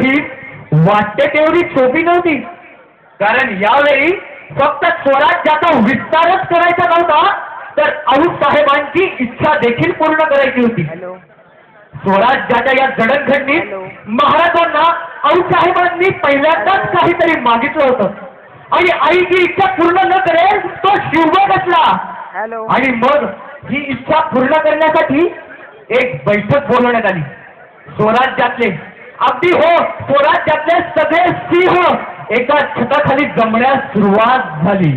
मोहीम वाटते तेवढी सोपी नव्हती, कारण यावेळी फक्त स्वराज्याचा विस्तारच करायचा नव्हता, तर आऊसाहेबांची इच्छा देखील पूर्ण करायची होती. स्वराज्याच्या या जडणघडणीत महाराजांना आऊसाहेबांनी पहिल्यांदाच काहीतरी मागितलं होतं, आणि आई जी इच्छा पूर्ण न करेल तो शिवबा बसला. आणि मग ही इच्छा पूर्ण करण्यासाठी एक बैठक बोलवण्यात आली. स्वराज्यातले, अगदी हो, स्वराज्यातले सगळे सिंह एका छताखाली जमण्यास सुरुवात झाली.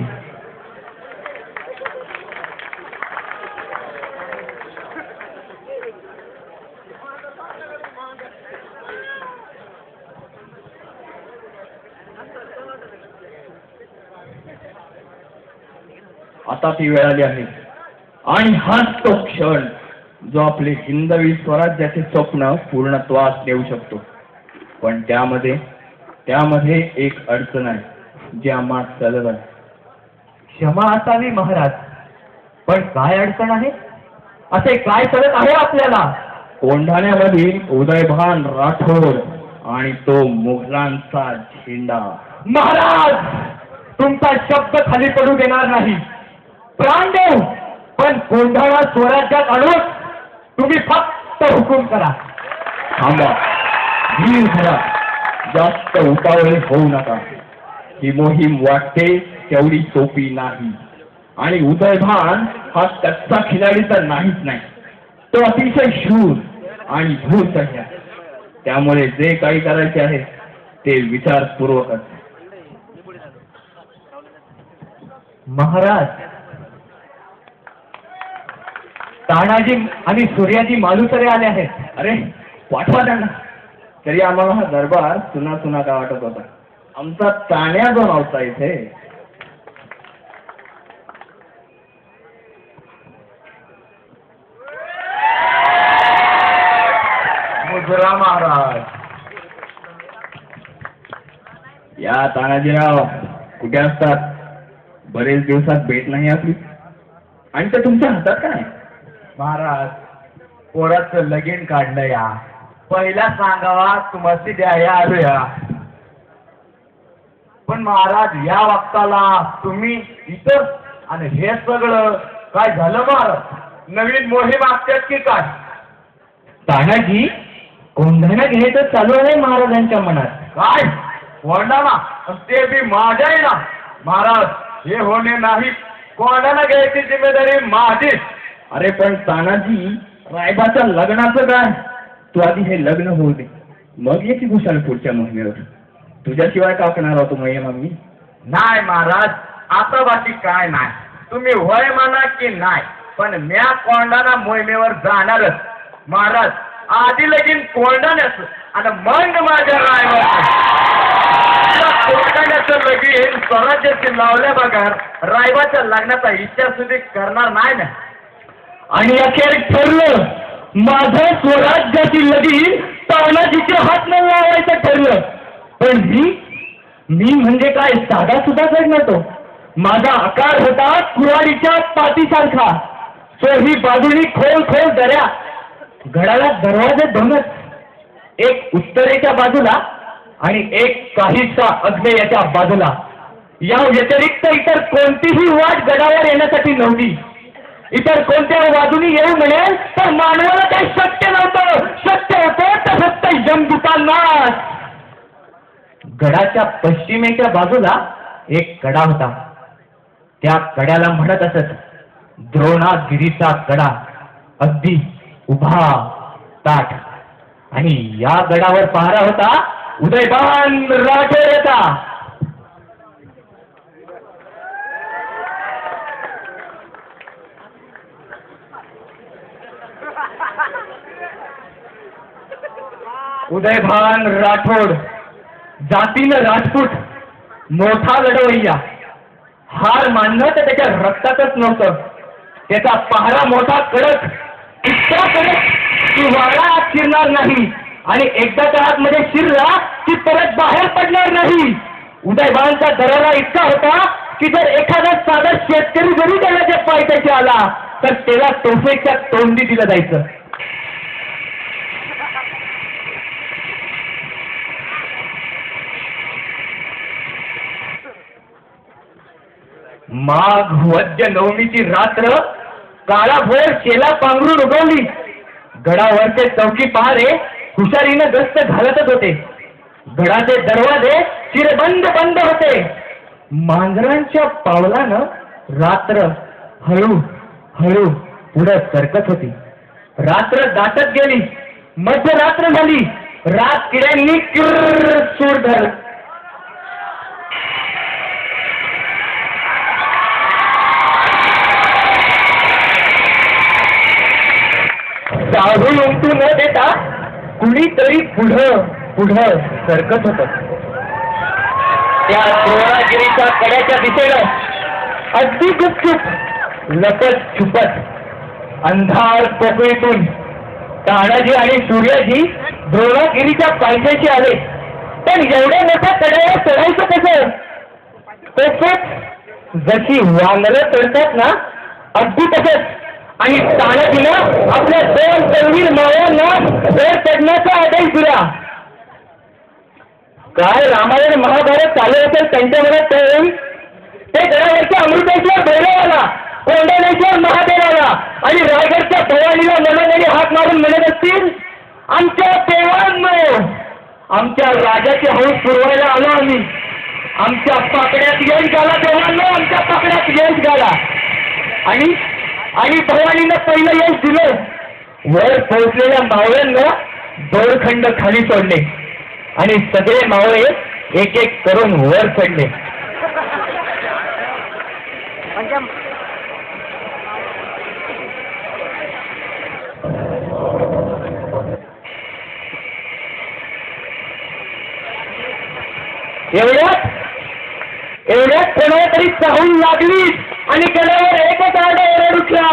आता ती वेळ आली आहे, आणि हाच तो क्षण जो आपले हिंदवी स्वराज्याचे स्वप्न पूर्णत्वास देऊ शकतो. पण त्यामध्ये एक अडचण आहे जी आम्हाला चालत आहे. क्षमा असावी महाराज, पण काय अडचण आहे? असे काय चालत आहे आपल्याला? कोंढाण्यामधील उदयभान राठोड आणि तो मुघलांचा झेंडा. महाराज, तुमचा शब्द खाली पडू देणार नाही. प्राण देऊ, पण कोंढाणा स्वराज्यात आणून तुम्ही फक्त हुकूम करा. थांबा, धीर धरा, जास्त उतावळे होऊ नका. ही मोहीम वाटते तेवढी सोपी नाही, आणि उदयभान हा कच्चा खिलाडी तर नाहीच नाही, तो अतिशय शूर आणि धूर्त आहे. त्यामुळे जे काही करायचे आहे ते विचारपूर्वक. महाराज, तानाजी आणि सूर्याजी मालुसरे आले आहेत. अरे पाठवा त्यांना. तरी आम्हाला हा दरबार सुना सुना का वाटत होता. आमचा ताण्या जो नव्हता इथे. मुजरा महाराज. या तानाजीराव कुठे असतात? बरेच दिवसात भेट नाही आपली. आणि ते तुमच्या हातात काय? महाराज, पोराचं लगीन काढलं या. पहिला सांगावा तुम्हाला द्याया आलोया. पण महाराज, या वक्ताला तुम्ही इथं, आणि हे सगळं काय झालं महाराज? नवीन मोहीम असतात की काय? तानाजी, कोंढाणा घ्यायचं चालू आहे महाराजांच्या मनात. काय कोंढाणा? ते बी माझ्या आहे ना महाराज. हे होणे नाही. कोंढाणा घ्यायची जिम्मेदारी माझी. अरे पण तानाजी, रायबाच्या लग्नाचं काय? तू आधी हे लग्न होऊ दे, मग याची घुसाल पुढच्या मोहिमेवर. तुझ्याशिवाय का करणार होतो मोहीम आम्ही? नाही महाराज, आता बाकी काय नाही. तुम्ही होय म्हणा की नाही, पण म्या कोंढाणा मोहिमेवर जाणारच महाराज. आधी लगीन कोंढाण्याचं, आणि मग माझ्या कोंढाण्याचं लगीन स्वराज्याची लावल्या बघा. रायबाच्या लग्नाचा इच्छा सुद्धा करणार नाही ना. आणि अखेर ठरलं, माझं स्वराज्याची लगीन तानाजीच्या हात न लावायचं ठरलं. पण मी म्हणजे काय साधा सुद्धा गड नव्हतो. माझा आकार होता कुऱ्हाडीच्या पातीसारखा. चोही बाजूनी खोल खोल दऱ्या. गडाला दरवाजे दोनच, एक उत्तरेच्या बाजूला आणि एक काहीसा अग्नेयाच्या बाजूला. या व्यतिरिक्त इतर कोणतीही वाट गडावर येण्यासाठी नव्हती. इतर कोणत्या बाजूनी येऊ मिळेल तर मानवाला काही शक्य नव्हतं. शक्य होतं तर फक्त यमदूतांनाच. गडाच्या पश्चिमेच्या बाजूला एक कडा होता. त्या कड्याला म्हणत असत द्रोणागिरीचा कडा. अगदी उभा ताठ. आणि या गडावर पहारा होता उदयभान राठोडचा. उदयभान राठोड, जातीनं राजपूत, मोठा लढवय्या. हार मानणं तर त्याच्या रक्तातच नव्हतं. त्याचा पहारा मोठा कडक, इतका कडक की वाडा आत शिरणार नाही, आणि एकदाच्या आतमध्ये शिरला की परत बाहेर पडणार नाही. उदयभानचा दरारा इतका होता की जर एखादा साधा शेतकरी जरी त्याच्या पायथ्याशी आला तर त्याला तोफेच्या तोंडी दिलं जायचं. माघ वद्य नवमीची रात्र काळाभर शेला पांघरून उगवली. गडावरचे चौकी पहारे हुशारीनं गस्त घालतच होते. गडाचे दरवाजे चिरबंद बंद होते. मांजरांच्या पावलानं रात्र हळू हळू पुढे सरकत होती. रात्र दाटत गेली. मध्यरात्र झाली. रात किड्यांनी किर्र सूर धरला. सावळी उमटू न देता कुणीतरी पुढं पुढं सरकत होत. त्या द्रोणागिरीच्या कड्याच्या दिशेनं अगदी गुपचूप लपत छुपत अंधार पोकळीतून तानाजी आणि सूर्याजी द्रोणागिरीच्या पायथ्याशी आले. पण एवढ्या मोठ्या कड्यावर चढायचं कसं? तसंच जशी वानरं चढतात ना, अगदी तसंच. आणि तानाजीनं आपल्या 2 तलवीर मावळ्यांना वर चढण्याचा आदेश दिला. काय रामायण महाभारत चालू असेल त्यांच्या मनात त्यावेळी ते गडावरच्या अमृतेश्वर भैरवाला, कोंडानेश्वर महादेवाला आणि रायगडच्या भवानीला मनाने हात मारून म्हणत असतील, आमच्या देवांनो, आमच्या राजाची हौस पुरवायला आलो आम्ही. आमच्या पाकड्यात यश घाला देवांनो, आमच्या पाकड्यात यश घाला. आणि भवानीनं पहिलं यश दिलं. वर पोहोचलेल्या मावळ्यांना दोरखंड खाली सोडले आणि सगळे मावळे एक एक करून वर चढले. एवढ्यात कोणाला तरी चाहूल लागली आणि गडावर एकच आरडा ओरड उठला.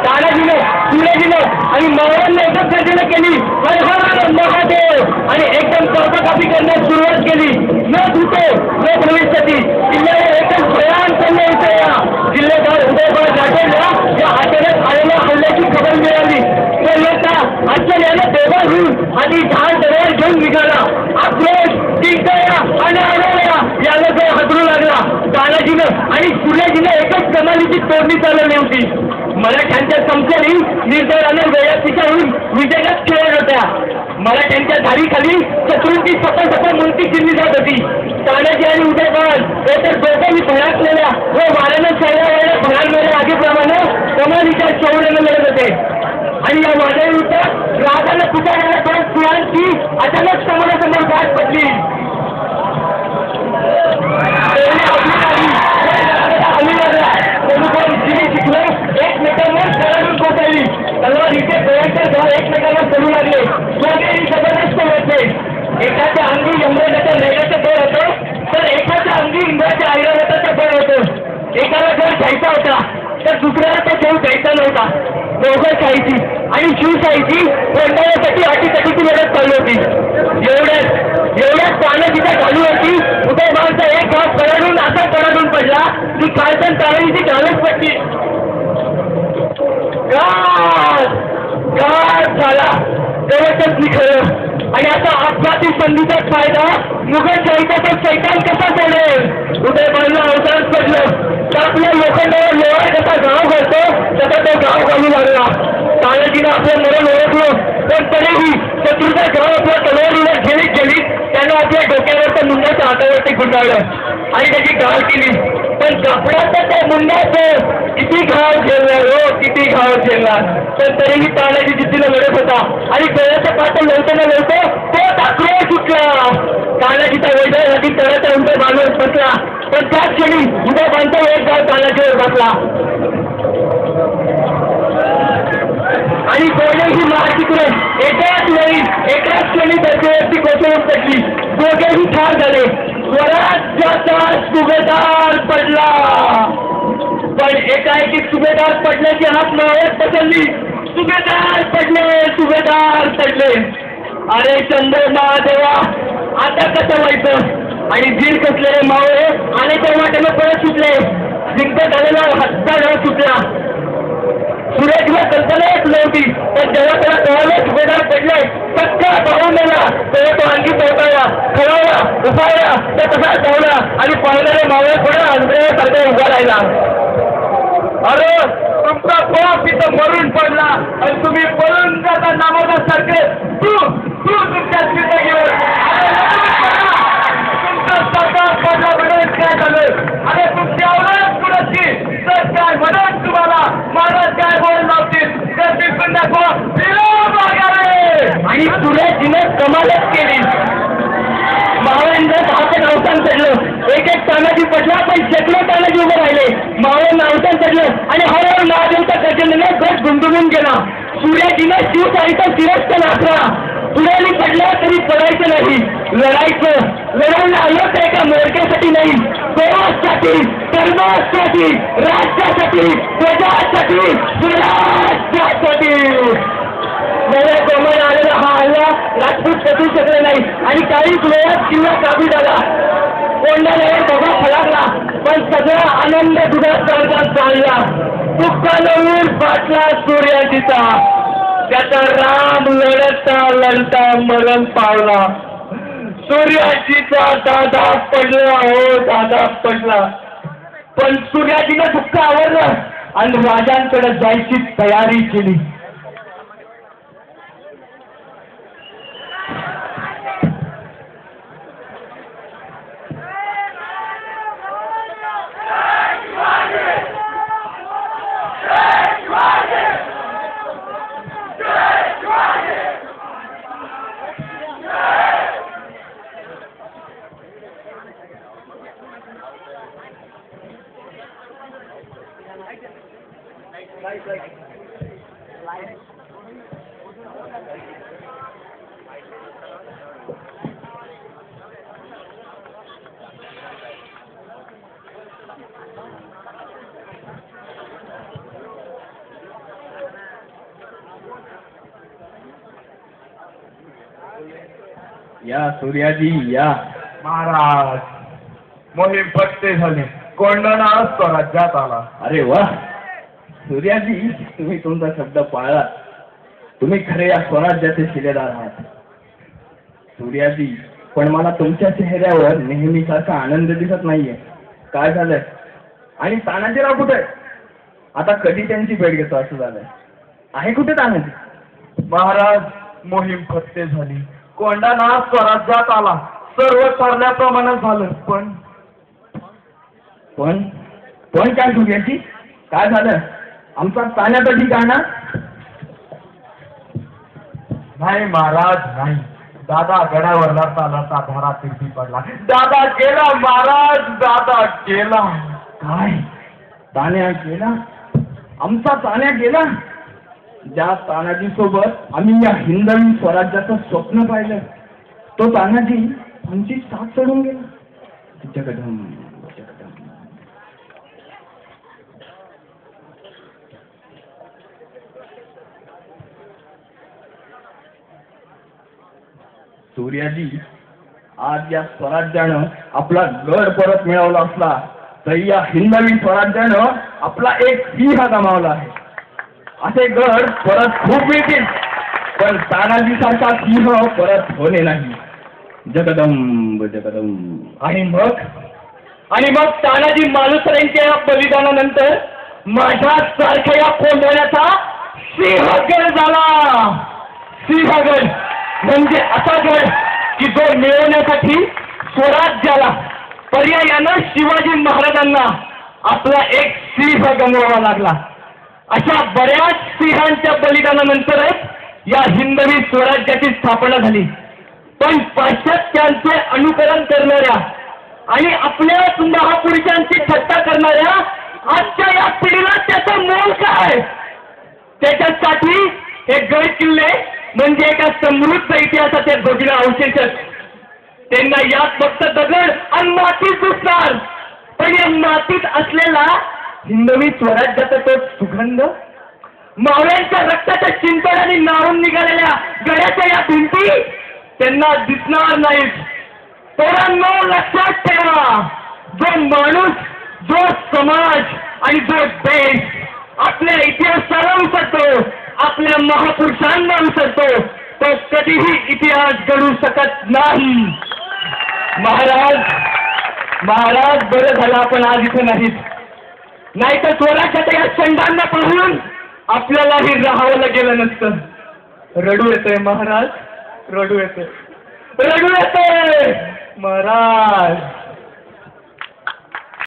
तानाजीनं, सूर्याजीनं आणि मावळ्यांना एकच गर्जना केली, हर हर महादेव, आणि एकदम चौकाकापी करण्यास सुरुवात केली. न धुतो न भविष्यती किल्ल्यावर एकच भयान सैन्य उतरला. जिल्हेदार उदयभान राठोडला या अचानक आलेल्या हल्ल्याची खबर मिळाली. तो लोका आश्चर्यानं बेभान होऊन आणि ढाल तलवार घेऊन निघाला. आक्रोश, किंकाळ्या आणि आरवल्या याला जो हादरू लागला. तानाजीनं आणि सूर्याजीनं एकच कमालीची तोडणी चालवली होती. मराठ्यांच्या समजली निर्दयानं वैयक्तिकाहून विजयात खेळत होत्या. मराठ्यांच्या धारीखाली शत्रूंची सतत मूर्ती चिरली जात होती. तानाजी आणि उदयभान हे तर दोघांनी भडकलेल्या व वाऱ्यानं चालल्या भडांमध्ये आगीप्रमाणे कमालीच्या शौर्यानं लढत होते. आणि या वादळाविरुद्ध राजाला पुकारणाऱ्या 2 फुलांची अचानक समोरासमोर गाठ पडली. एकमेकांवर चढून कोसळली. तलवार इथे भयंकर धार एकमेकांना चढू लागले. दोघेही जबरदस्त होते. एकाच्या अंगी यमराजाच्या नैराचं बळ होतं, तर एकाच्या अंगी इंद्राच्या ऐरावताचं बळ होतं. एकाला जर घ्यायचा होता तर दुसऱ्याला तो खेळ घ्यायचा नव्हता. दोघंशाहीची आणि शिवशाहीची कोंडाळ्यासाठी अटीतटीची लढत चालू होती. एवढ्यात तानाजीच्या चालू होती. उदयभानचा एक हात कडाडून असा कडाडून पडला की कालचंद तानाजीची घालच पडली. घात झाला तेवढंच निखळलं. आणि आता अपघाती संधीचा फायदा मुघलशाहीचा तो शैतान कसा सोडेल? उदयभानला अवसरच पडलं. तर आपल्या लोखंडावर लोहा कसा गाव घालतो तसा तो गाव घालू लागला. तानाजीनं आपलं मरण ओळखलं, पण तरीही शत्रूचा गाव आपल्या तलवारीवर झेलीत झेलीत त्यानं आपल्या डोक्यावरच्या मुंड्याच्या हातावरती गुंडाळलं आणि त्याची गाळ केली. पण कपड्याचं त्या मुंड्याचं किती घाव झेलणार हो, किती घाव झेलणार. पण तरीही तानाजी जिद्दीनं लढत होता आणि डोळ्याचं पाठ लवताना लवतो तो आक्रोश सुटला. तानाजीचा वैद्यासाठी तळाच्या उदयभानवर बसला. पण त्याच क्षणी उदयभानचा एक गाव तानाजीवर बसला आणि दोघेही महाचित्रण एकाच वेळी एकाच क्षणी धर्तीवरती कोसळून पडली. दोघेही ठार झाले. स्वराज्याचा सुभेदार पडला. पण एकाएकी सुभेदार पडल्याची हात मावळत पसरली. सुभेदार पडले. अरे चंद्र महादेवा, आता कसं व्हायचं? आणि धीर कसलेले मावळे आणि त्या वाटेनं परत सुटले. जिंकत आलेला हत्ता सुटला. सूर्याजीला कल्पनाच नव्हती, पण जेव्हा त्याला कळालं सुभेदार पडले सगळा धावून नेला तेव्हा तो आणखी पोहोचवला खरवला उफाळला तर तसा धावला आणि पळणारे मावळे पुढे अंधेसारखे उभा राहिला. अरे तुमचा बाप इथं मरून पडला आणि तुम्ही पळून जाता नामोदासारखे तू तुमच्या तिथे घेऊन तुमचा सरकार पडला म्हणून काय झालं. अरे तुमची आवडच कुणाची तर काय म्हणून तुम्हाला महाराज काय बोल नव्हतील तर दिसून दाखवा आणि सुरेशजीनं कमालच केली. मावळ्यांचं आपण अवसान चढलं एक तानाजी पडला पण शेकडो तानाजी उभं राहिले. मावळ्यांना अवसान चढलं आणि हळूहळू महादेवचा गजंद्रने गट गुंतवून गेला. सूर्याजीनं शिवशाहीचा शिरस्थ नाचला. पुढे पडला तरी पडायचं नाही लढायचं. लढायला आलं तर एका मोर्चासाठी नाही देवासाठी धर्मासाठी राष्ट्रासाठी प्रजासाठी स्वराज्यासाठी. नव्या प्रमाणे आलेला हा हल्ला राजपूत करू शकले नाही आणि काही वेळात किल्ला काबू झाला. कोंडाण्यावर बघा फळकला पण सगळा आनंद दुधात चालला. दुःखानं ऊर फाटला सूर्याजीचा. त्याचा राम लढता लढता मरण पावला. सूर्याजीचा दादा पडला हो दादा पडला. पण सूर्याजीनं दुःख आवरलं आणि राजांकडे जायची तयारी केली. या सूर्याजी या. महाराज मोहीम पत्ते झाली. कोंडाणा स्वराज्यात आला. अरे वा सूर्याजी तुम्ही तुमचा शब्द पाळला. तुम्ही खरे या स्वराज्याचे शिलेदार आहात. सूर्याजी पण मला तुमच्या चेहऱ्यावर नेहमीसारखा आनंद दिसत नाहीये. काय झालंय? आणि तानाजीराव कुठे? आता कधी त्यांची भेट घेतो असं झालंय. आहे कुठे तानाजी? महाराज मोहीम फत्ते झाली. कोंडाणा स्वराज्यात आला. सर्व ठरल्याप्रमाणे झालं. पण पण पण काय सूर्याजी काय झालं? आमचा ताण्याचं ठिकाण नाही महाराज नाही. दादा गडावर लढता लढता धारा तिरपी पडला. दादा गेला महाराज दादा गेला. काय तान्या गेला? आमचा तान्या गेला? ज्या तानाजी सोबत आम्ही या हिंदवी स्वराज्याचं स्वप्न पाहिलं तो तानाजी आमची साथ सोडून गेला. जगदम जगदम. सूर्याजी आज या स्वराज्यानं आपला गड परत मिळवला असला तरी या हिंदवी स्वराज्यानं आपला एक सिंह गमावला आहे. असे गड परत खूप मिळतील पण तानाजी सारखा सिंह परत होणे नाही. जगदंब जगदंब. आणि मग तानाजी मालुसरेंच्या या बलिदानानंतर माझ्या सारख्या या कोंढाण्याचा सिंहगड झाला. सिंहगड म्हणजे असा गड की जो मिळवण्यासाठी स्वराज्याला पर्यायानं शिवाजी महाराजांना आपला एक सिंह गमवावा लागला. अशा बऱ्याच सिंहांच्या बलिदानानंतरच या हिंदवी स्वराज्याची स्थापना झाली. पण पाश्चात्यांचे अनुकरण करणाऱ्या आणि आपल्याच महापुरुषांची थट्टा करणाऱ्या आजच्या या पिढीला त्याचं मोल काय? त्याच्यासाठी हे गड किल्ले म्हणजे एका समृद्ध इतिहासाचे भग्न अवशेषच. त्यांना यात फक्त दगड आणि माती दिसणार पण या मातीत असलेला हिंदवी स्वराज्याचा तो सुगंध मावळ्यांच्या रक्ताच्या चिंतनाने नारून निघालेल्या गड्याच्या या भिंती त्यांना दिसणार नाहीत. पोरांनो लक्षात ठेवा जो माणूस जो समाज आणि जो देश आपल्या इतिहासाला विसरतो आपल्या महापुरुषांना विसरतो तो कधीही इतिहास घडू शकत नाही. महाराज बरं झालं आपण आज इथे नाहीत, नाहीतर स्वराज्याच्या या संडांना पाहून आपल्यालाही राहावं गेलं नसतं. रडू येतंय महाराज, रडू येतंय महाराज.